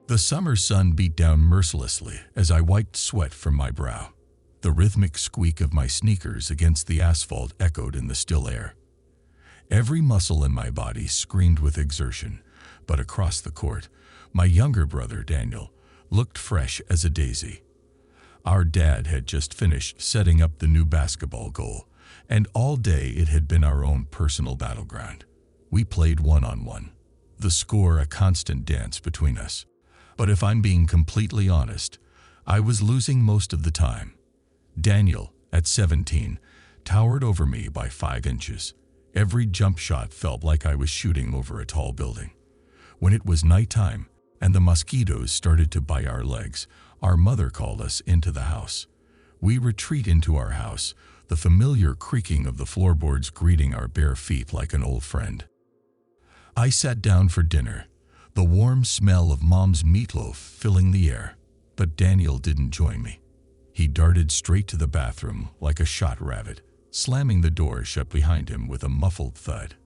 The summer sun beat down mercilessly as I wiped sweat from my brow. The rhythmic squeak of my sneakers against the asphalt echoed in the still air. Every muscle in my body screamed with exertion, but across the court, my younger brother, Daniel, looked fresh as a daisy. Our dad had just finished setting up the new basketball goal, and all day it had been our own personal battleground. We played one-on-one, the score a constant dance between us. But if I'm being completely honest, I was losing most of the time. Daniel, at 17, towered over me by 5 inches. Every jump shot felt like I was shooting over a tall building. When it was nighttime and the mosquitoes started to bite our legs, our mother called us into the house. We retreat into our house, the familiar creaking of the floorboards greeting our bare feet like an old friend. I sat down for dinner, the warm smell of Mom's meatloaf filling the air, but Daniel didn't join me. He darted straight to the bathroom like a shot rabbit, slamming the door shut behind him with a muffled thud.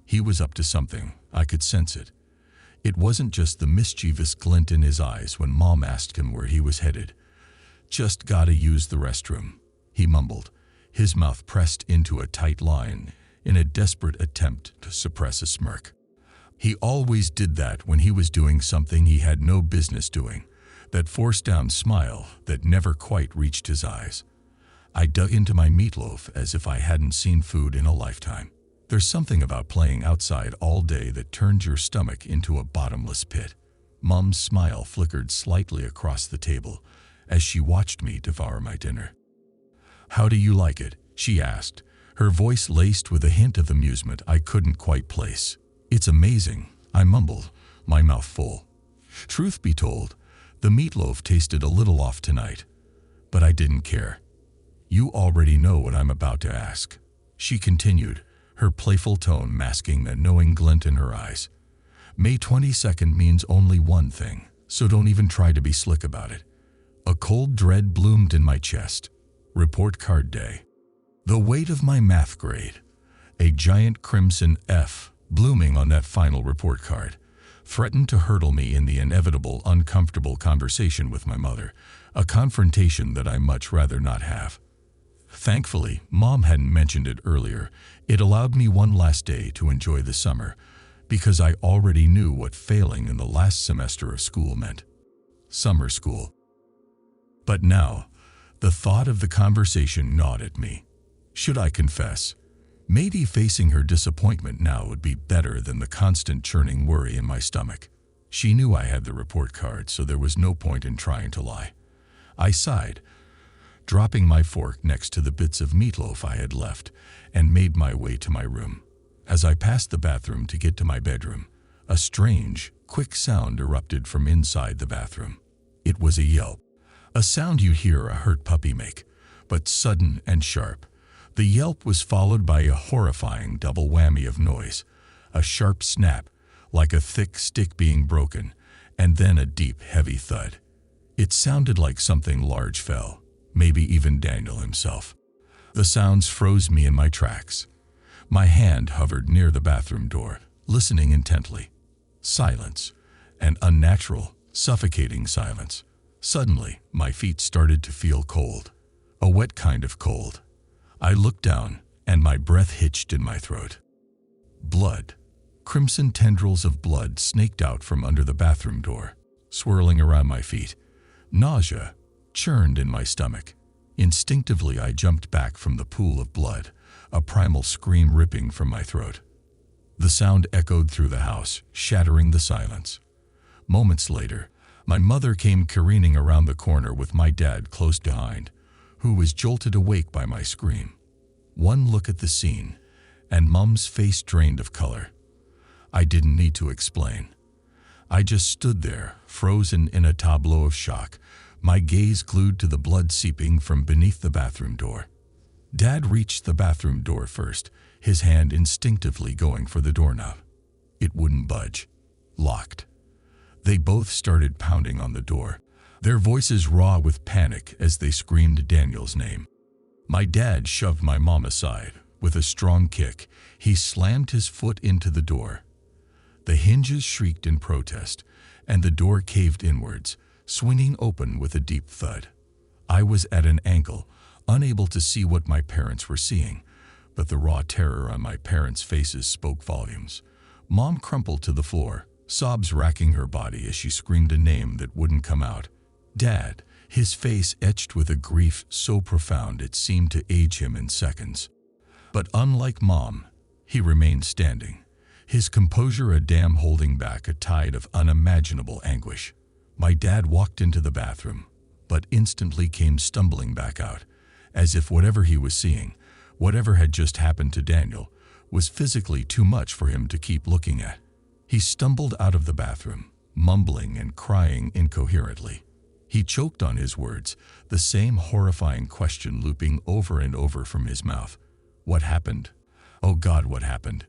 He was up to something, I could sense it. It wasn't just the mischievous glint in his eyes when Mom asked him where he was headed. "Just gotta use the restroom," he mumbled, his mouth pressed into a tight line in a desperate attempt to suppress a smirk. He always did that when he was doing something he had no business doing, that forced-down smile that never quite reached his eyes. I dug into my meatloaf as if I hadn't seen food in a lifetime. There's something about playing outside all day that turns your stomach into a bottomless pit. Mom's smile flickered slightly across the table as she watched me devour my dinner. "How do you like it?" she asked, her voice laced with a hint of amusement I couldn't quite place. "It's amazing," I mumbled, my mouth full. Truth be told, the meatloaf tasted a little off tonight, but I didn't care. "You already know what I'm about to ask," she continued, her playful tone masking the knowing glint in her eyes. "May 22nd means only one thing, so don't even try to be slick about it." A cold dread bloomed in my chest. Report card day. The weight of my math grade, a giant crimson F blooming on that final report card, threatened to hurtle me in the inevitable uncomfortable conversation with my mother, a confrontation that I much rather not have. Thankfully, Mom hadn't mentioned it earlier. It allowed me one last day to enjoy the summer, because I already knew what failing in the last semester of school meant. Summer school. But now, the thought of the conversation gnawed at me. Should I confess? Maybe facing her disappointment now would be better than the constant churning worry in my stomach. She knew I had the report card, so there was no point in trying to lie. I sighed, dropping my fork next to the bits of meatloaf I had left, and made my way to my room. As I passed the bathroom to get to my bedroom, a strange, quick sound erupted from inside the bathroom. It was a yelp, a sound you'd hear a hurt puppy make, but sudden and sharp. The yelp was followed by a horrifying double whammy of noise, a sharp snap, like a thick stick being broken, and then a deep, heavy thud. It sounded like something large fell, maybe even Daniel himself. The sounds froze me in my tracks. My hand hovered near the bathroom door, listening intently. Silence, an unnatural, suffocating silence. Suddenly, my feet started to feel cold, a wet kind of cold. I looked down, and my breath hitched in my throat. Blood. Crimson tendrils of blood snaked out from under the bathroom door, swirling around my feet. Nausea churned in my stomach. Instinctively, I jumped back from the pool of blood, a primal scream ripping from my throat. The sound echoed through the house, shattering the silence. Moments later, my mother came careening around the corner with my dad close behind, who was jolted awake by my scream. One look at the scene, and Mom's face drained of color. I didn't need to explain. I just stood there, frozen in a tableau of shock, my gaze glued to the blood seeping from beneath the bathroom door. Dad reached the bathroom door first, his hand instinctively going for the doorknob. It wouldn't budge. Locked. They both started pounding on the door, their voices raw with panic as they screamed Daniel's name. My dad shoved my mom aside. With a strong kick, he slammed his foot into the door. The hinges shrieked in protest, and the door caved inwards, swinging open with a deep thud. I was at an angle, unable to see what my parents were seeing, but the raw terror on my parents' faces spoke volumes. Mom crumpled to the floor, sobs racking her body as she screamed a name that wouldn't come out. Dad, his face etched with a grief so profound it seemed to age him in seconds. But unlike Mom, he remained standing, his composure a dam holding back a tide of unimaginable anguish. My dad walked into the bathroom, but instantly came stumbling back out, as if whatever he was seeing, whatever had just happened to Daniel, was physically too much for him to keep looking at. He stumbled out of the bathroom, mumbling and crying incoherently. He choked on his words, the same horrifying question looping over and over from his mouth. What happened? Oh God, what happened?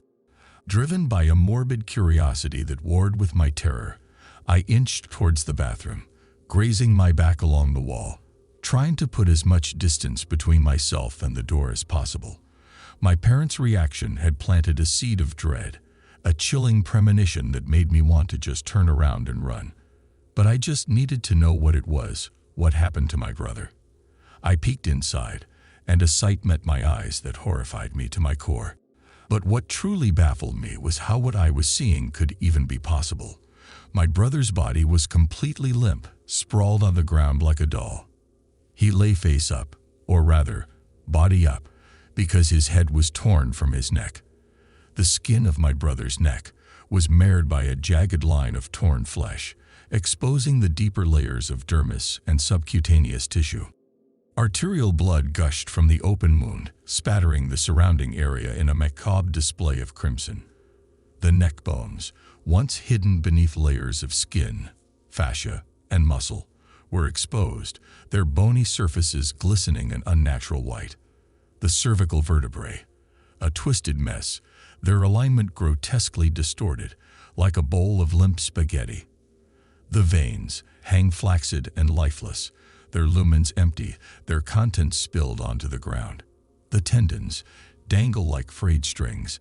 Driven by a morbid curiosity that warred with my terror, I inched towards the bathroom, grazing my back along the wall, trying to put as much distance between myself and the door as possible. My parents' reaction had planted a seed of dread, a chilling premonition that made me want to just turn around and run. But I just needed to know what it was, what happened to my brother. I peeked inside, and a sight met my eyes that horrified me to my core. But what truly baffled me was how what I was seeing could even be possible. My brother's body was completely limp, sprawled on the ground like a doll. He lay face up, or rather, body up, because his head was torn from his neck. The skin of my brother's neck was marred by a jagged line of torn flesh, exposing the deeper layers of dermis and subcutaneous tissue. Arterial blood gushed from the open wound, spattering the surrounding area in a macabre display of crimson. The neck bones, once hidden beneath layers of skin, fascia, and muscle, were exposed, their bony surfaces glistening an unnatural white. The cervical vertebrae, a twisted mess, their alignment grotesquely distorted, like a bowl of limp spaghetti. The veins hang flaccid and lifeless, their lumens empty, their contents spilled onto the ground. The tendons dangle like frayed strings,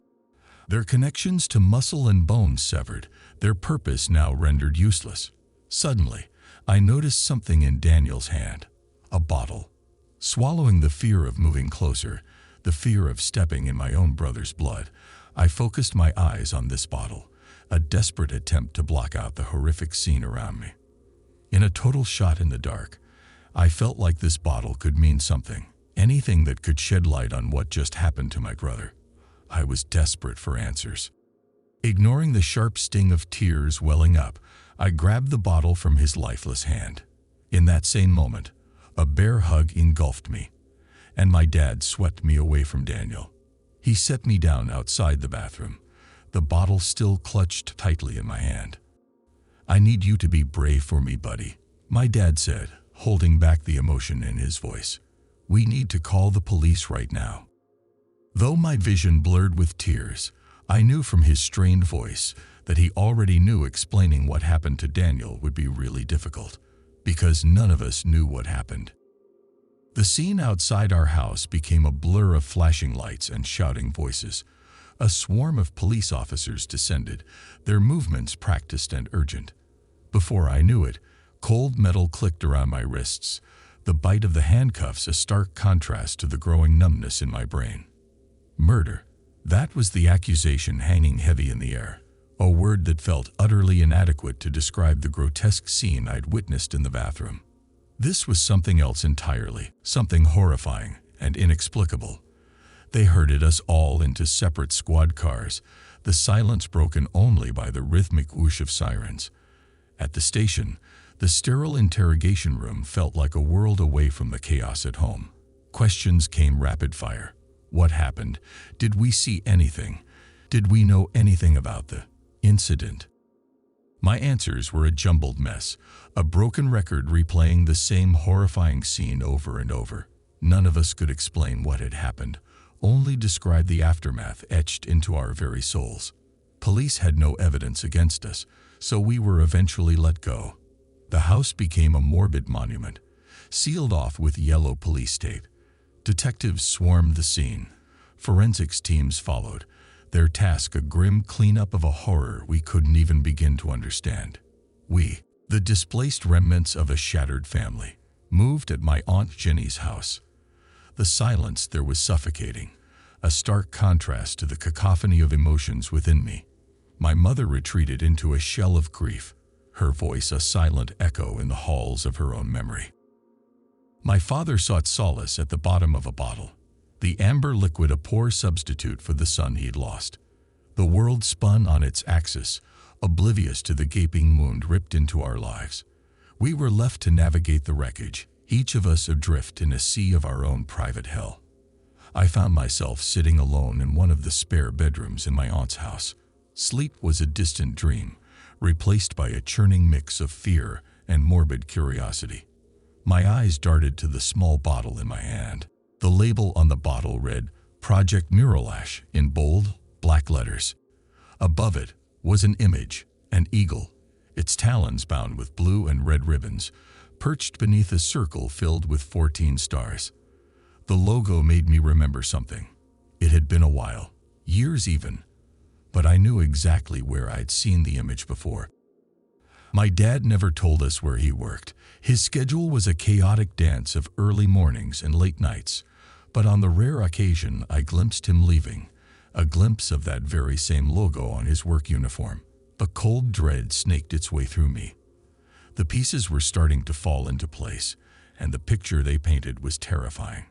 their connections to muscle and bone severed, their purpose now rendered useless. Suddenly, I noticed something in Daniel's hand, a bottle. Swallowing the fear of moving closer, the fear of stepping in my own brother's blood, I focused my eyes on this bottle, a desperate attempt to block out the horrific scene around me. In a total shot in the dark, I felt like this bottle could mean something, anything that could shed light on what just happened to my brother. I was desperate for answers. Ignoring the sharp sting of tears welling up, I grabbed the bottle from his lifeless hand. In that same moment, a bear hug engulfed me, and my dad swept me away from Daniel. He set me down outside the bathroom, the bottle still clutched tightly in my hand. "I need you to be brave for me, buddy," my dad said, holding back the emotion in his voice. "We need to call the police right now." Though my vision blurred with tears, I knew from his strained voice that he already knew explaining what happened to Daniel would be really difficult, because none of us knew what happened. The scene outside our house became a blur of flashing lights and shouting voices. A swarm of police officers descended, their movements practiced and urgent. Before I knew it, cold metal clicked around my wrists, the bite of the handcuffs a stark contrast to the growing numbness in my brain. Murder. That was the accusation hanging heavy in the air, a word that felt utterly inadequate to describe the grotesque scene I'd witnessed in the bathroom. This was something else entirely, something horrifying and inexplicable. They herded us all into separate squad cars, the silence broken only by the rhythmic whoosh of sirens. At the station, the sterile interrogation room felt like a world away from the chaos at home. Questions came rapid fire. What happened? Did we see anything? Did we know anything about the incident? My answers were a jumbled mess, a broken record replaying the same horrifying scene over and over. None of us could explain what had happened, only describe the aftermath etched into our very souls. Police had no evidence against us, so we were eventually let go. The house became a morbid monument, sealed off with yellow police tape. Detectives swarmed the scene. Forensics teams followed, their task a grim cleanup of a horror we couldn't even begin to understand. We, the displaced remnants of a shattered family, moved at my Aunt Jenny's house. The silence there was suffocating, a stark contrast to the cacophony of emotions within me. My mother retreated into a shell of grief, her voice a silent echo in the halls of her own memory. My father sought solace at the bottom of a bottle, the amber liquid a poor substitute for the son he'd lost. The world spun on its axis, oblivious to the gaping wound ripped into our lives. We were left to navigate the wreckage, each of us adrift in a sea of our own private hell. I found myself sitting alone in one of the spare bedrooms in my aunt's house. Sleep was a distant dream, replaced by a churning mix of fear and morbid curiosity. My eyes darted to the small bottle in my hand. The label on the bottle read, "Project Muralash," in bold, black letters. Above it was an image, an eagle, its talons bound with blue and red ribbons, perched beneath a circle filled with 14 stars. The logo made me remember something. It had been a while, years even, but I knew exactly where I'd seen the image before. My dad never told us where he worked. His schedule was a chaotic dance of early mornings and late nights, but on the rare occasion I glimpsed him leaving, a glimpse of that very same logo on his work uniform. A cold dread snaked its way through me. The pieces were starting to fall into place, and the picture they painted was terrifying.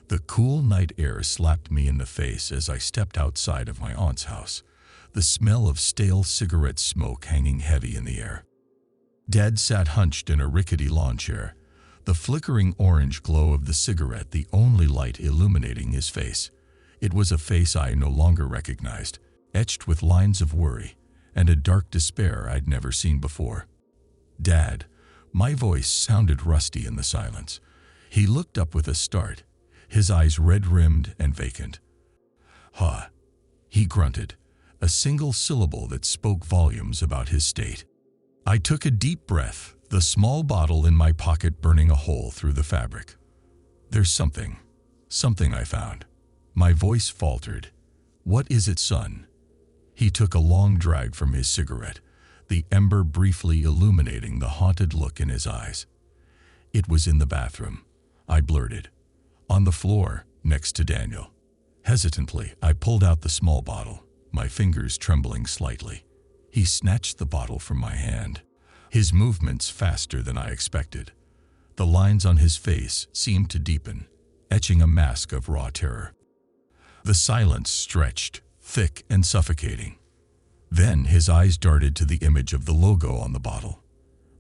The cool night air slapped me in the face as I stepped outside of my aunt's house, the smell of stale cigarette smoke hanging heavy in the air. Dad sat hunched in a rickety lawn chair, the flickering orange glow of the cigarette the only light illuminating his face. It was a face I no longer recognized, etched with lines of worry and a dark despair I'd never seen before. "Dad," my voice sounded rusty in the silence. He looked up with a start, his eyes red-rimmed and vacant. "Huh," he grunted, a single syllable that spoke volumes about his state. I took a deep breath, the small bottle in my pocket burning a hole through the fabric. "There's something I found." My voice faltered. "What is it, son?" He took a long drag from his cigarette, the ember briefly illuminating the haunted look in his eyes. "It was in the bathroom," I blurted. "On the floor, next to Daniel." Hesitantly, I pulled out the small bottle, my fingers trembling slightly. He snatched the bottle from my hand, his movements faster than I expected. The lines on his face seemed to deepen, etching a mask of raw terror. The silence stretched, thick and suffocating. Then his eyes darted to the image of the logo on the bottle.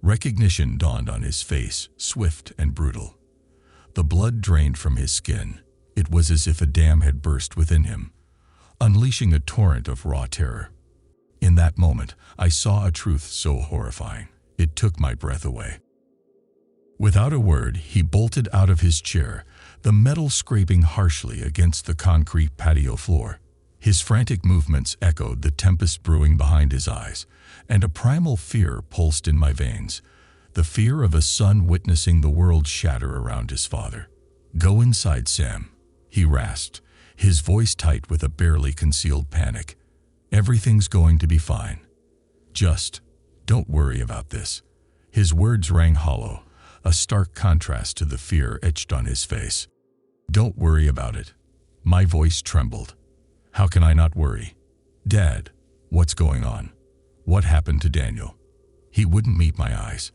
Recognition dawned on his face, swift and brutal. The blood drained from his skin. It was as if a dam had burst within him, unleashing a torrent of raw terror. In that moment, I saw a truth so horrifying, it took my breath away. Without a word, he bolted out of his chair, the metal scraping harshly against the concrete patio floor. His frantic movements echoed the tempest brewing behind his eyes, and a primal fear pulsed in my veins, the fear of a son witnessing the world shatter around his father. "Go inside, Sam," he rasped, his voice tight with a barely concealed panic. "Everything's going to be fine. Just don't worry about this." His words rang hollow, a stark contrast to the fear etched on his face. "Don't worry about it." My voice trembled. "How can I not worry? Dad, what's going on? What happened to Daniel?" He wouldn't meet my eyes.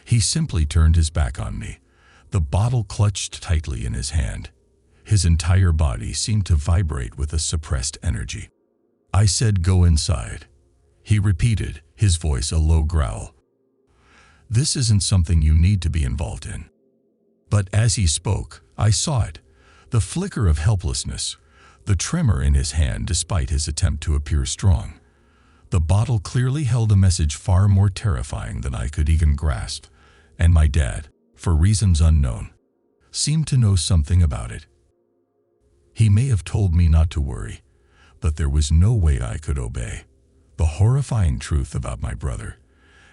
He simply turned his back on me, the bottle clutched tightly in his hand. His entire body seemed to vibrate with a suppressed energy. I said, "Go inside." He repeated, his voice a low growl. "This isn't something you need to be involved in." But as he spoke, I saw it, the flicker of helplessness, the tremor in his hand despite his attempt to appear strong. The bottle clearly held a message far more terrifying than I could even grasp, and my dad, for reasons unknown, seemed to know something about it. He may have told me not to worry, but there was no way I could obey. The horrifying truth about my brother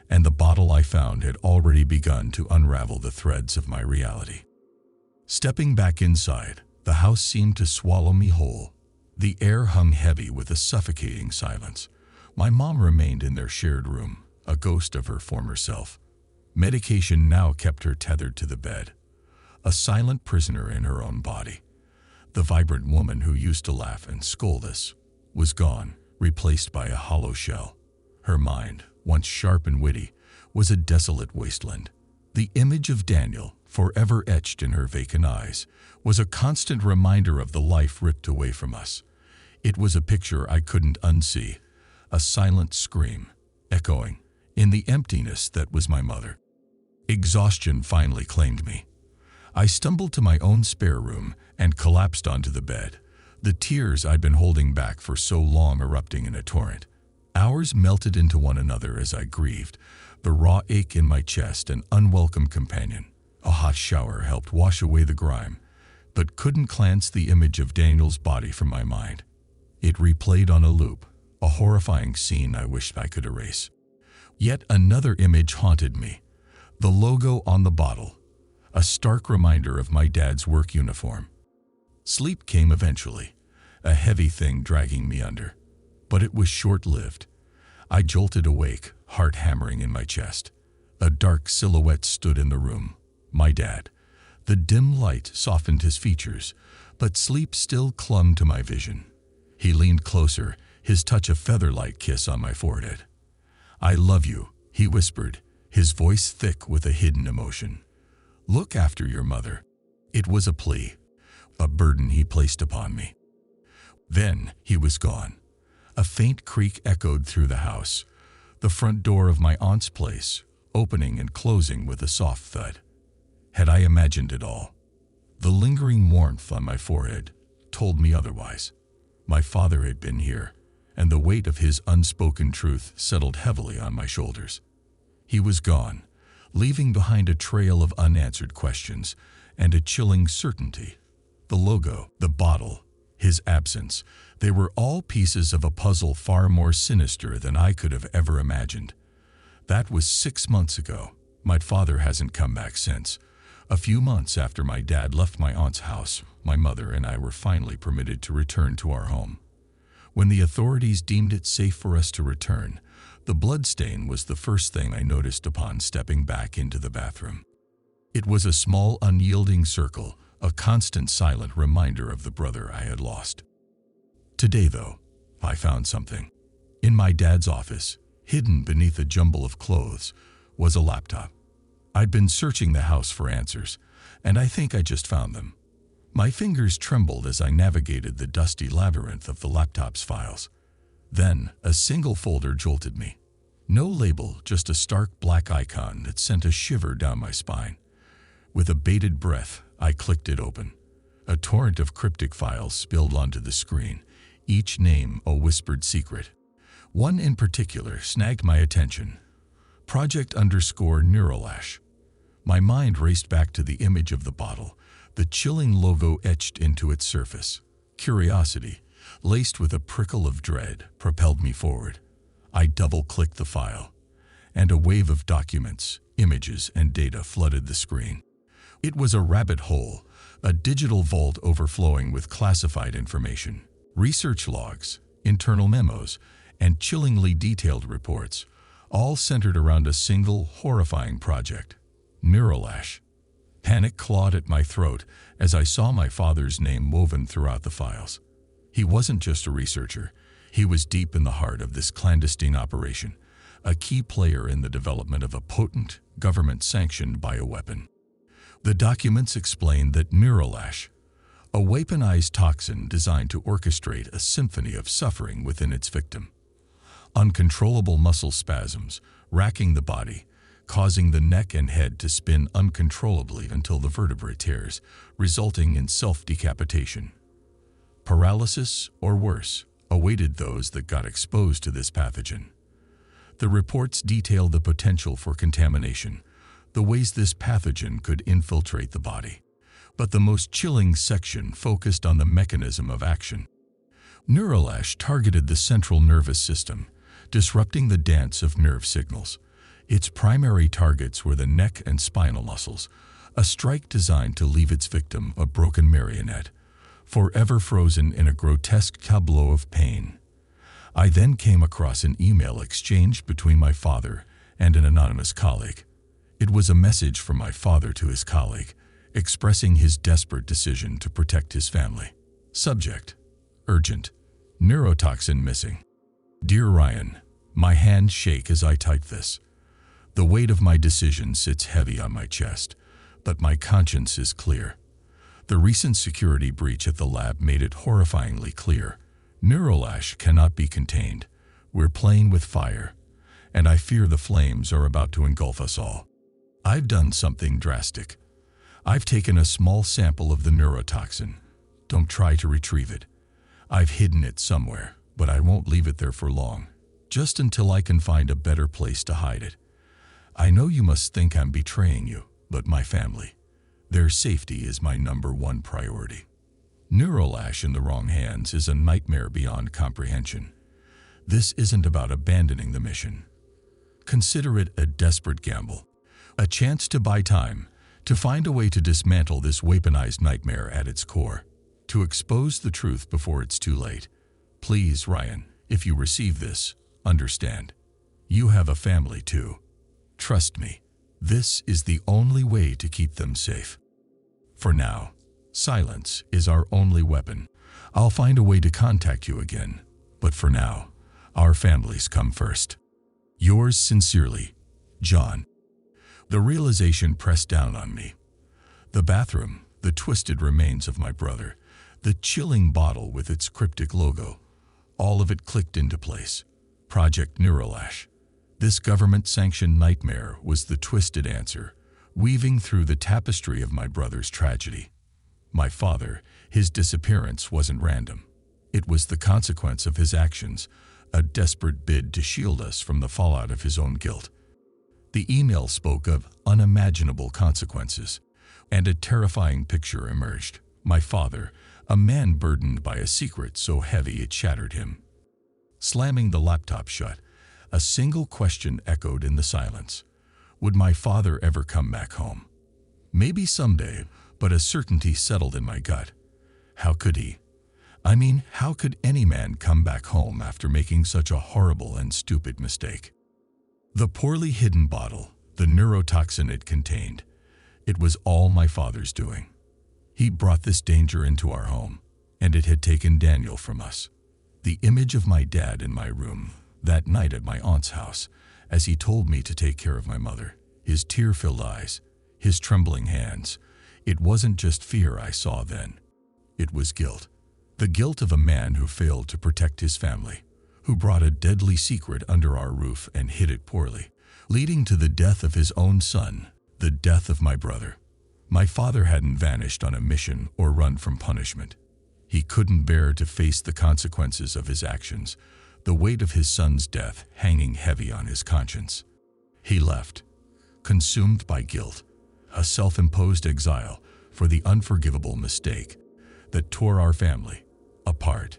and the bottle I found had already begun to unravel the threads of my reality. Stepping back inside, the house seemed to swallow me whole. The air hung heavy with a suffocating silence. My mom remained in their shared room, a ghost of her former self. Medication now kept her tethered to the bed, a silent prisoner in her own body. The vibrant woman who used to laugh and scold us was gone, replaced by a hollow shell. Her mind, once sharp and witty, was a desolate wasteland. The image of Daniel, forever etched in her vacant eyes, was a constant reminder of the life ripped away from us. It was a picture I couldn't unsee, a silent scream, echoing in the emptiness that was my mother. Exhaustion finally claimed me. I stumbled to my own spare room and collapsed onto the bed, the tears I'd been holding back for so long erupting in a torrent. Hours melted into one another as I grieved, the raw ache in my chest an unwelcome companion. A hot shower helped wash away the grime, but couldn't cleanse the image of Daniel's body from my mind. It replayed on a loop, a horrifying scene I wished I could erase. Yet another image haunted me, the logo on the bottle, a stark reminder of my dad's work uniform. Sleep came eventually, a heavy thing dragging me under. But it was short-lived. I jolted awake, heart hammering in my chest. A dark silhouette stood in the room, my dad. The dim light softened his features, but sleep still clung to my vision. He leaned closer, his touch a feather-like kiss on my forehead. "I love you," he whispered, his voice thick with a hidden emotion. "Look after your mother." It was a plea, a burden he placed upon me. Then he was gone. A faint creak echoed through the house, the front door of my aunt's place, opening and closing with a soft thud. Had I imagined it all? The lingering warmth on my forehead told me otherwise. My father had been here, and the weight of his unspoken truth settled heavily on my shoulders. He was gone, leaving behind a trail of unanswered questions and a chilling certainty. The logo, the bottle, his absence, they were all pieces of a puzzle far more sinister than I could have ever imagined. That was 6 months ago. My father hasn't come back since. A few months after my dad left my aunt's house, my mother and I were finally permitted to return to our home. When the authorities deemed it safe for us to return, the bloodstain was the first thing I noticed upon stepping back into the bathroom. It was a small, unyielding circle, a constant silent reminder of the brother I had lost. Today, though, I found something. In my dad's office, hidden beneath a jumble of clothes, was a laptop. I'd been searching the house for answers, and I think I just found them. My fingers trembled as I navigated the dusty labyrinth of the laptop's files. Then, a single folder jolted me. No label, just a stark black icon that sent a shiver down my spine. With a bated breath, I clicked it open. A torrent of cryptic files spilled onto the screen, each name a whispered secret. One in particular snagged my attention. Project_Neuralash. My mind raced back to the image of the bottle, the chilling logo etched into its surface. Curiosity, laced with a prickle of dread, propelled me forward. I double-clicked the file, and a wave of documents, images, and data flooded the screen. It was a rabbit hole, a digital vault overflowing with classified information. Research logs, internal memos, and chillingly detailed reports, all centered around a single, horrifying project, Neuralash. Panic clawed at my throat as I saw my father's name woven throughout the files. He wasn't just a researcher. He was deep in the heart of this clandestine operation, a key player in the development of a potent, government-sanctioned bioweapon. The documents explained that Neuralash, a weaponized toxin designed to orchestrate a symphony of suffering within its victim. Uncontrollable muscle spasms, racking the body, causing the neck and head to spin uncontrollably until the vertebrae tears, resulting in self-decapitation. Paralysis, or worse, awaited those that got exposed to this pathogen. The reports detailed the potential for contamination, the ways this pathogen could infiltrate the body. But the most chilling section focused on the mechanism of action. Neuralash targeted the central nervous system, disrupting the dance of nerve signals. Its primary targets were the neck and spinal muscles, a strike designed to leave its victim a broken marionette, forever frozen in a grotesque tableau of pain. I then came across an email exchange between my father and an anonymous colleague. It was a message from my father to his colleague, expressing his desperate decision to protect his family. Subject: urgent. Neurotoxin missing. Dear R.I.N, my hands shake as I type this. The weight of my decision sits heavy on my chest, but my conscience is clear. The recent security breach at the lab made it horrifyingly clear. Neurolash cannot be contained. We're playing with fire, and I fear the flames are about to engulf us all. I've done something drastic. I've taken a small sample of the neurotoxin. Don't try to retrieve it. I've hidden it somewhere, but I won't leave it there for long, just until I can find a better place to hide it. I know you must think I'm betraying you, but my family, their safety is my #1 priority. Neurolash in the wrong hands is a nightmare beyond comprehension. This isn't about abandoning the mission. Consider it a desperate gamble, a chance to buy time, to find a way to dismantle this weaponized nightmare at its core, to expose the truth before it's too late. Please, R.I.N, if you receive this, understand. You have a family too. Trust me, this is the only way to keep them safe. For now, silence is our only weapon. I'll find a way to contact you again, but for now, our families come first. Yours sincerely, John. The realization pressed down on me. The bathroom, the twisted remains of my brother, the chilling bottle with its cryptic logo, all of it clicked into place. Project Neurolash. This government-sanctioned nightmare was the twisted answer, weaving through the tapestry of my brother's tragedy. My father, his disappearance wasn't random. It was the consequence of his actions, a desperate bid to shield us from the fallout of his own guilt. The email spoke of unimaginable consequences, and a terrifying picture emerged. My father, a man burdened by a secret so heavy it shattered him. Slamming the laptop shut, a single question echoed in the silence. Would my father ever come back home? Maybe someday, but a certainty settled in my gut. How could he? I mean, how could any man come back home after making such a horrible and stupid mistake? The poorly hidden bottle, the neurotoxin it contained, it was all my father's doing. He brought this danger into our home, and it had taken Daniel from us. The image of my dad in my room, that night at my aunt's house, as he told me to take care of my mother, his tear-filled eyes, his trembling hands, it wasn't just fear I saw then. It was guilt. The guilt of a man who failed to protect his family, who brought a deadly secret under our roof and hid it poorly, leading to the death of his own son, the death of my brother. My father hadn't vanished on a mission or run from punishment. He couldn't bear to face the consequences of his actions, the weight of his son's death hanging heavy on his conscience. He left, consumed by guilt, a self-imposed exile for the unforgivable mistake that tore our family apart.